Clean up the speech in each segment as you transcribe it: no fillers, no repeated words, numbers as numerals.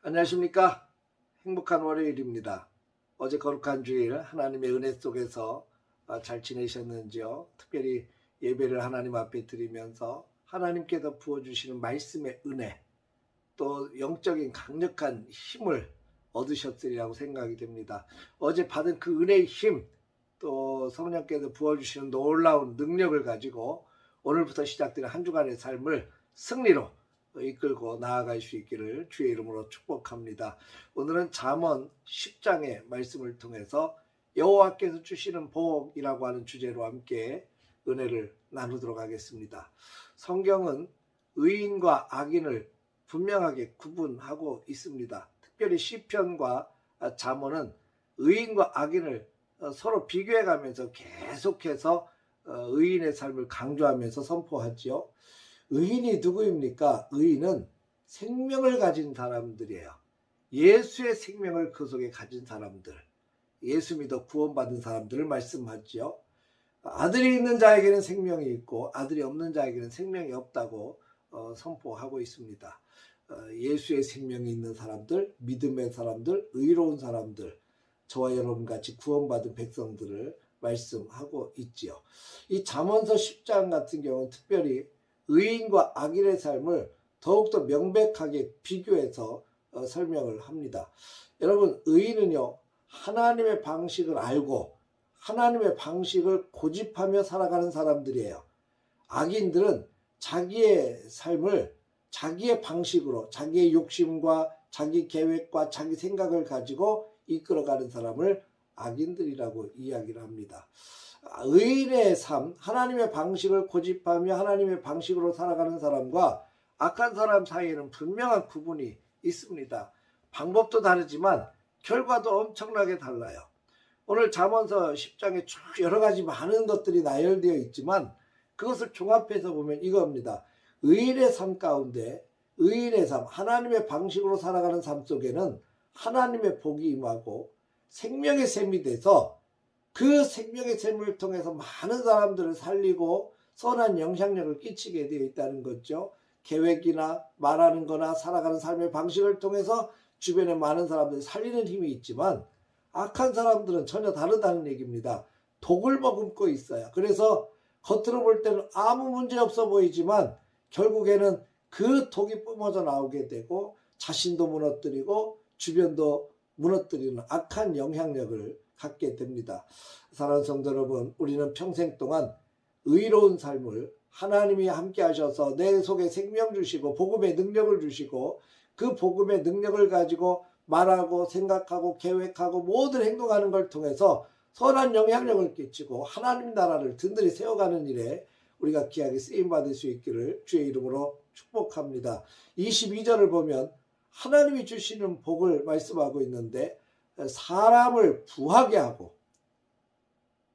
안녕하십니까. 행복한 월요일입니다. 어제 거룩한 주일 하나님의 은혜 속에서 잘 지내셨는지요? 특별히 예배를 하나님 앞에 드리면서 하나님께서 부어주시는 말씀의 은혜, 또 영적인 강력한 힘을 얻으셨으리라고 생각이 됩니다. 어제 받은 그 은혜의 힘, 또 성령께서 부어주시는 놀라운 능력을 가지고 오늘부터 시작되는 한 주간의 삶을 승리로 이끌고 나아갈 수 있기를 주의 이름으로 축복합니다. 오늘은 잠언 10장의 말씀을 통해서 여호와께서 주시는 복이라고 하는 주제로 함께 은혜를 나누도록 하겠습니다. 성경은 의인과 악인을 분명하게 구분하고 있습니다. 특별히 시편과 잠언은 의인과 악인을 서로 비교해가면서 계속해서 의인의 삶을 강조하면서 선포하지요. 의인이 누구입니까? 의인은 생명을 가진 사람들이에요. 예수의 생명을 그 속에 가진 사람들, 예수 믿어 구원받은 사람들을 말씀하지요. 아들이 있는 자에게는 생명이 있고 아들이 없는 자에게는 생명이 없다고 선포하고 있습니다. 예수의 생명이 있는 사람들, 믿음의 사람들, 의로운 사람들, 저와 여러분같이 구원받은 백성들을 말씀하고 있지요. 이 잠언서 10장 같은 경우는 특별히 의인과 악인의 삶을 더욱더 명백하게 비교해서 설명을 합니다. 여러분, 의인은요, 하나님의 방식을 알고 하나님의 방식을 고집하며 살아가는 사람들이에요. 악인들은 자기의 삶을 자기의 방식으로, 자기의 욕심과 자기 계획과 자기 생각을 가지고 이끌어가는 사람을 악인들이라고 이야기를 합니다. 의인의 삶, 하나님의 방식을 고집하며 하나님의 방식으로 살아가는 사람과 악한 사람 사이에는 분명한 구분이 있습니다. 방법도 다르지만 결과도 엄청나게 달라요. 오늘 잠언서 10장에 쭉 여러 가지 많은 것들이 나열되어 있지만 그것을 종합해서 보면 이겁니다. 의인의 삶 가운데, 의인의 삶, 하나님의 방식으로 살아가는 삶 속에는 하나님의 복이 임하고 생명의 샘이 돼서 그 생명의 샘을 통해서 많은 사람들을 살리고 선한 영향력을 끼치게 되어 있다는 거죠. 계획이나 말하는 거나 살아가는 삶의 방식을 통해서 주변에 많은 사람들을 살리는 힘이 있지만 악한 사람들은 전혀 다르다는 얘기입니다. 독을 머금고 있어요. 그래서 겉으로 볼 때는 아무 문제 없어 보이지만 결국에는 그 독이 뿜어져 나오게 되고 자신도 무너뜨리고 주변도 무너뜨리는 악한 영향력을 갖게 됩니다. 사랑하는 성도 여러분, 우리는 평생 동안 의로운 삶을 하나님이 함께 하셔서 내 속에 생명 주시고 복음의 능력을 주시고 그 복음의 능력을 가지고 말하고 생각하고 계획하고 모든 행동하는 걸 통해서 선한 영향력을 끼치고 하나님 나라를 든든히 세워가는 일에 우리가 귀하게 쓰임받을 수 있기를 주의 이름으로 축복합니다. 22절을 보면 하나님이 주시는 복을 말씀하고 있는데 사람을 부하게 하고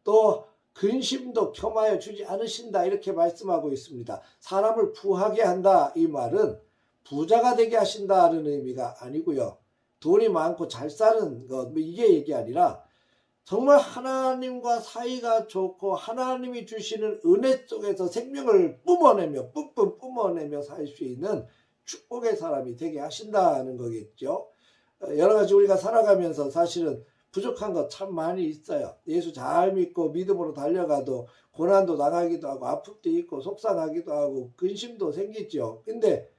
또 근심도 겸하여 주지 않으신다 이렇게 말씀하고 있습니다. 사람을 부하게 한다 이 말은 부자가 되게 하신다는 의미가 아니고요. 돈이 많고 잘 사는 것 이게 얘기 아니라 정말 하나님과 사이가 좋고 하나님이 주시는 은혜 속에서 생명을 뿜어내며 뿜뿜 뿜어내며 살 수 있는 축복의 사람이 되게 하신다는 거겠죠. 여러 가지 우리가 살아가면서 사실은 부족한 것 참 많이 있어요. 예수 잘 믿고 믿음으로 달려가도 고난도 당하기도 하고 아픔도 있고 속상하기도 하고 근심도 생기죠. 근데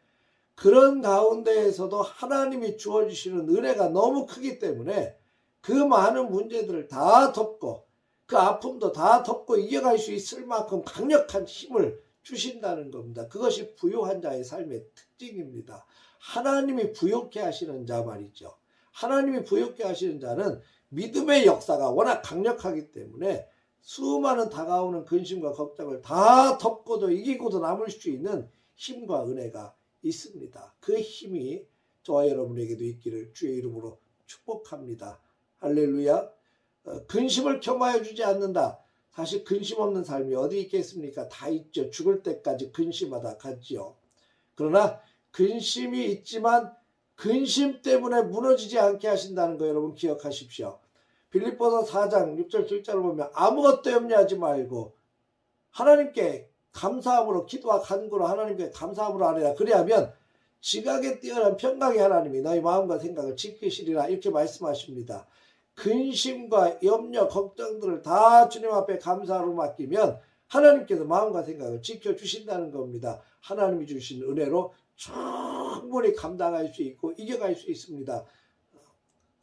그런 가운데에서도 하나님이 주어주시는 은혜가 너무 크기 때문에 그 많은 문제들을 다 덮고 그 아픔도 다 덮고 이겨갈 수 있을 만큼 강력한 힘을 주신다는 겁니다. 그것이 부요한 자의 삶의 특징입니다. 하나님이 부요케 하시는 자 말이죠. 하나님이 부요케 하시는 자는 믿음의 역사가 워낙 강력하기 때문에 수많은 다가오는 근심과 걱정을 다 덮고도 이기고도 남을 수 있는 힘과 은혜가 있습니다. 그 힘이 저와 여러분에게도 있기를 주의 이름으로 축복합니다. 할렐루야. 근심을 겸하여 주지 않는다. 사실 근심 없는 삶이 어디 있겠습니까? 다 있죠. 죽을 때까지 근심하다 가지요. 그러나 근심이 있지만 근심 때문에 무너지지 않게 하신다는 거 여러분 기억하십시오. 빌립보서 4장 6절 7절을 보면 아무것도 염려하지 말고 하나님께 감사함으로 기도와 간구로 하나님께 감사함으로 하리라. 그리하면 지각에 뛰어난 평강의 하나님이 너희 마음과 생각을 지키시리라. 이렇게 말씀하십니다. 근심과 염려, 걱정들을 다 주님 앞에 감사로 맡기면 하나님께서 마음과 생각을 지켜주신다는 겁니다. 하나님이 주신 은혜로 충분히 감당할 수 있고 이겨갈 수 있습니다.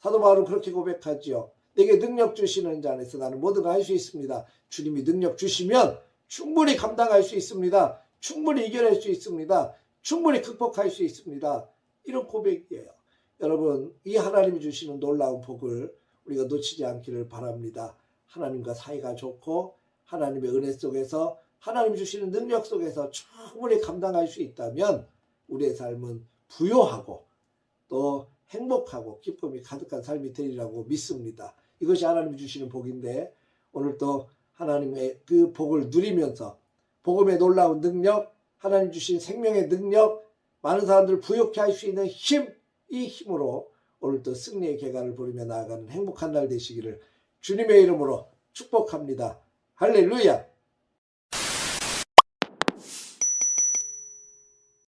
사도 바울은 그렇게 고백하지요. 내게 능력 주시는 자 안에서 나는 뭐든 할 수 있습니다. 주님이 능력 주시면 충분히 감당할 수 있습니다. 충분히 이겨낼 수 있습니다. 충분히 극복할 수 있습니다. 이런 고백이에요. 여러분, 이 하나님이 주시는 놀라운 복을 우리가 놓치지 않기를 바랍니다. 하나님과 사이가 좋고 하나님의 은혜 속에서 하나님 주시는 능력 속에서 충분히 감당할 수 있다면 우리의 삶은 부요하고 또 행복하고 기쁨이 가득한 삶이 되리라고 믿습니다. 이것이 하나님이 주시는 복인데 오늘 또 하나님의 그 복을 누리면서 복음의 놀라운 능력, 하나님 주신 생명의 능력, 많은 사람들을 부욕케 할 수 있는 힘, 이 힘으로 오늘 또 승리의 계가를 부리며 나아가는 행복한 날 되시기를 주님의 이름으로 축복합니다. 할렐루야!